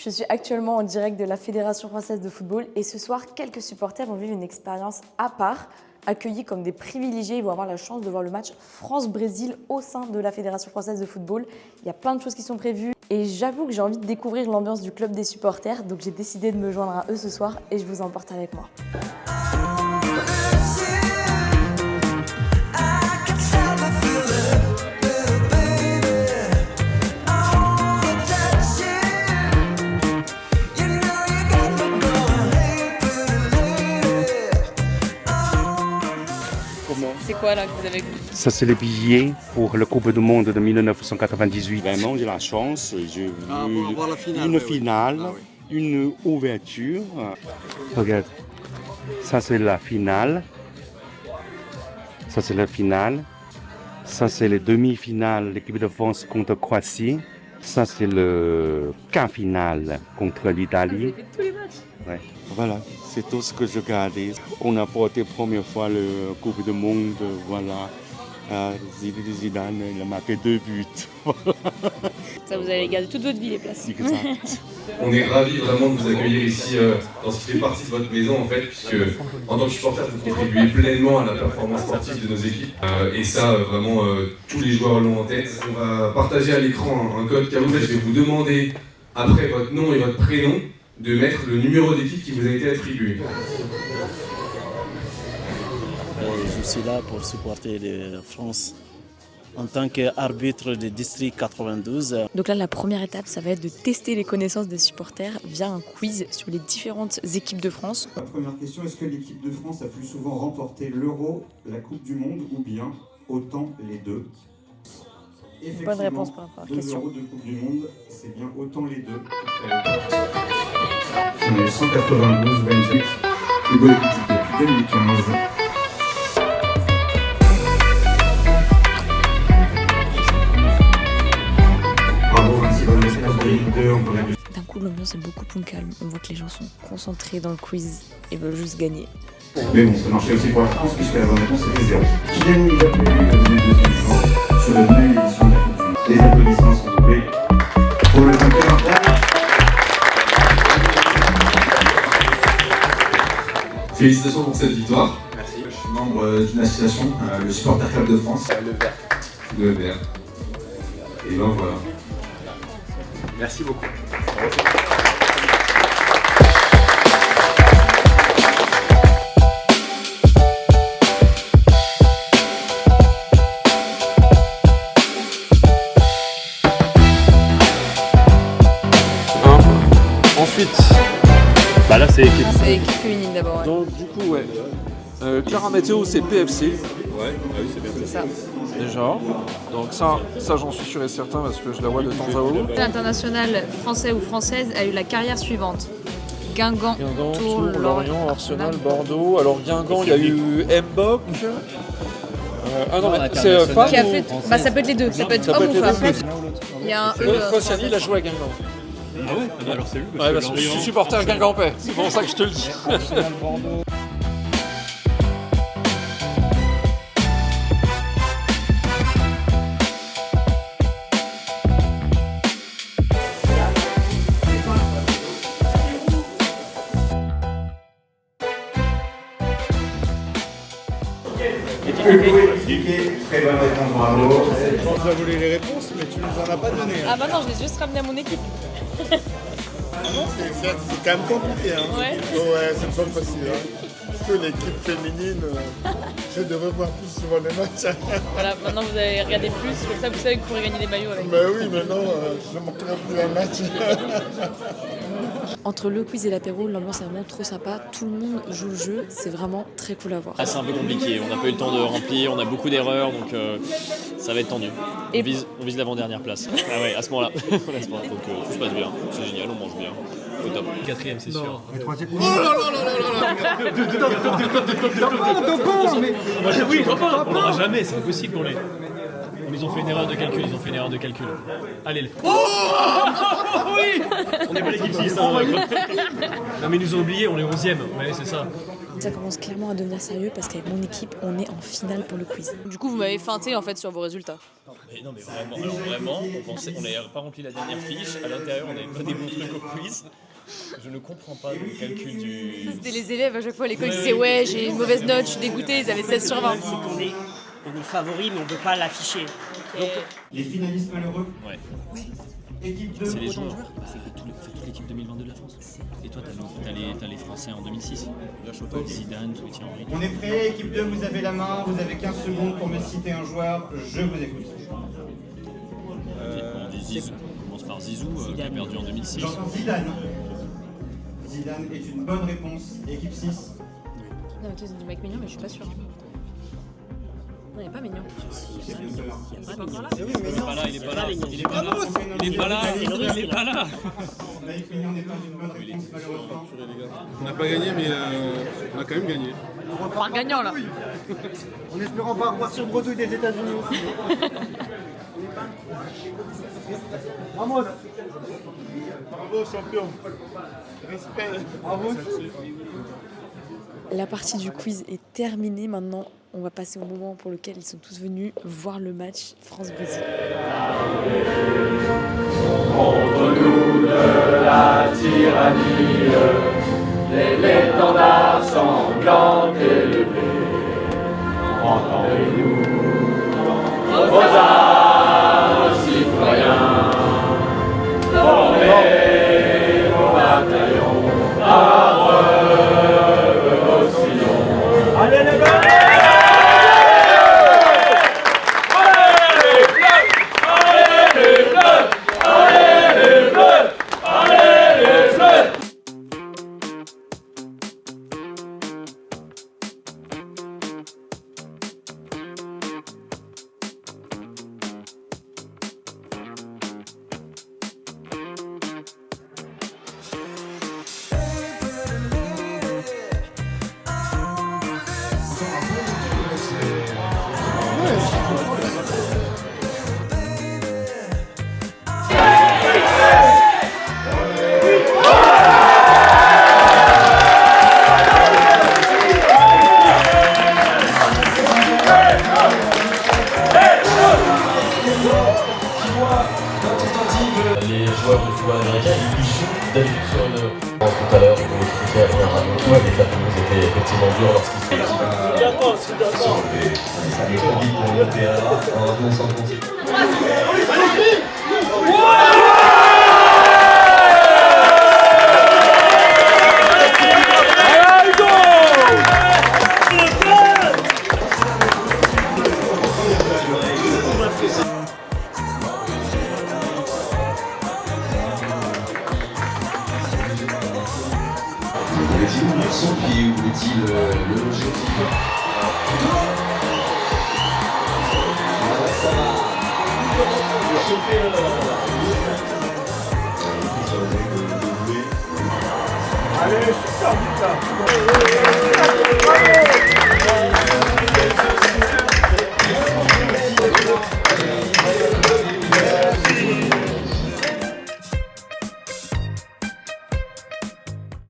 Je suis actuellement en direct de la Fédération française de football et ce soir, quelques supporters vont vivre une expérience à part. Accueillis comme des privilégiés, ils vont avoir la chance de voir le match France-Brésil au sein de la Fédération française de football. Il y a plein de choses qui sont prévues et j'avoue que j'ai envie de découvrir l'ambiance du club des supporters, donc j'ai décidé de me joindre à eux ce soir et je vous emporte avec moi. C'est quoi là que vous avez vu? Ça, c'est les billets pour la Coupe du Monde de 1998. Vraiment, j'ai la chance. J'ai vu voir la finale, une finale, Ah une ouverture. Regarde, ça, c'est la finale. Ça, c'est la finale. Ça, c'est les demi-finales, l'équipe de France contre Croatie. Ça, c'est le quart final contre l'Italie. Vous avez fait tous les matchs? Ouais. Voilà, c'est tout ce que je gardais. On a porté première fois la Coupe du Monde, voilà. Zidane, il a marqué 2 buts. Ça, vous allez garder toute votre vie les places. Exact. On est ravis vraiment de vous accueillir ici dans ce qui fait partie de votre maison en fait, puisque en tant que supporter vous contribuez pleinement à la performance sportive de nos équipes. Et ça, vraiment, tous les joueurs l'ont en tête. On va partager à l'écran un code car en fait, je vais vous demander, après votre nom et votre prénom, de mettre le numéro d'équipe qui vous a été attribué. Je suis là pour supporter la France en tant qu'arbitre du district 92. Donc là, la première étape, ça va être de tester les connaissances des supporters via un quiz sur les différentes équipes de France. La première question, est-ce que l'équipe de France a plus souvent remporté l'Euro, la Coupe du Monde ou bien autant les deux? Bonne réponse par rapport à la question. 2 euros de Coupe du Monde, c'est bien autant les deux. J'en ai eu 192, 28. Hugo Ekitike depuis 2015. Bravo, 26 bonnes réponses, 2002, on peut réduire. D'un coup, l'ambiance est beaucoup plus calme. On voit que les gens sont concentrés dans le quiz et veulent juste gagner. Mais bon, ça marchait aussi pour la France puisque la bonne réponse était 0. Kylian Mbappé a donné le deuxième chance sur la nouvelle édition de la Coupe du Monde. Les applaudissements sont tombés pour le vainqueur interne. Félicitations pour cette victoire. Merci. Je suis membre d'une association, le Supporter Club de France. Le vert. Et ben voilà. Merci beaucoup. Ensuite, bah là c'est équipe. C'est équipe féminine d'abord. Ouais. Donc du coup ouais. Clara Météo c'est PFC. Ouais, ah oui c'est bien. C'est ça. Déjà. Donc ça j'en suis sûr et certain parce que je la vois de temps à autre. L'international français ou française a eu la carrière suivante. Guingamp, Tours, Lorient, Arsenal, Bordeaux. Alors Guingamp il y a eu Mbok. Ah non mais c'est femme qui a ou... fait. Bah ça peut être les deux. Ça peut être Ça peut homme être ou les femme. deux. Il y a un E. Koscielny il a joué à Guingamp. Ah ouais? Ah bah alors c'est lui. Ouais, parce que je suis supporter guingampais, c'est pour ça que je te le dis. Hugo Ekitike, très bonne réponse, bravo. Tu nous as volé les réponses, mais tu nous en as pas donné. Ah bah non, je l'ai juste ramené à mon équipe. C'est quand même compliqué. Hein. Ouais. Ouais, c'est pas facile. Hein. Surtout l'équipe féminine, j'essaie de revoir plus souvent les matchs. Voilà, maintenant vous allez regarder plus, comme ça vous savez que vous pourrez gagner des maillots avec. Mais oui, maintenant, je ne manquerai plus un match. Entre le quiz et l'apéro, l'ambiance est vraiment trop sympa. Tout le monde joue le jeu. C'est vraiment très cool à voir. Ah, c'est un peu compliqué, on n'a pas eu le temps de remplir, on a beaucoup d'erreurs donc ça va être tendu. Et- On vise l'avant-dernière place. Ah ouais, à ce moment-là. Donc tout se passe bien, c'est génial, on mange bien. Au top. Quatrième c'est sûr. Oui, on l'aura jamais, c'est impossible qu'on l'ait. Ils ont fait une erreur de calcul, Allez, le... Oui. On est pas l'équipe 6, hein. Non mais ils nous ont oubliés, on est 11ème, ouais c'est ça. Ça commence clairement à devenir sérieux parce qu'avec mon équipe, on est en finale pour le quiz. Du coup, vous m'avez feinté en fait sur vos résultats. Non mais vraiment, alors vraiment, on n'avait pas rempli la dernière fiche, à l'intérieur on n'avait pas des bons trucs au quiz. Je ne comprends pas le calcul du... Ça, c'était les élèves à chaque fois à l'école, ils disaient ouais j'ai une mauvaise note, je suis dégoûté, ils avaient 16 sur 20. C'est qu'on est favoris mais on ne peut pas l'afficher. Donc, Les finalistes malheureux. Ouais. Équipe 2. C'est les joueurs. C'est toute l'équipe 2022 de la France. Et toi, t'as les Français en 2006. Zidane, Thierry Henry. On est prêt, équipe 2, vous avez la main, vous avez 15 secondes pour me citer un joueur, je vous écoute. Zizou. On commence par Zizou, qui a perdu en 2006. J'entends Zidane. Zidane est une bonne réponse. Équipe 6. Non, tu dis mec mignon, mais je suis pas sûre. Non, il n'est pas mignon. J'ai bien peur. Il est pas là, il est pas là. Il est pas là. Il est pas là. Il est pas là. Naïf Mignon n'est pas une bonne réponse, malheureusement. On n'a pas gagné, mais on a quand même gagné. On va pouvoir gagnant là. en espérant pas revoir sur le bredouille des États-Unis aussi. Vamos. Bravo, champion. Respect. Bravo. La partie du quiz est terminée. Maintenant, on va passer au moment pour lequel ils sont tous venus voir le match France-Brésil. Contre nous de la tyrannie, l'étendard sanglant élevé. Entendez-nous, vos armes, citoyens, formez vos bataillons, abreuve vos sillons. Allez les bleus! Les joueurs de football américain, ils jouent d'habitude sur une... Tout à l'heure, on vous expliquait à la radio, les tapis étaient effectivement durs lorsqu'ils se Voulait-il ouvrir son pied ou voulait-il le loger? Ça va chauffer Allez, super vite là.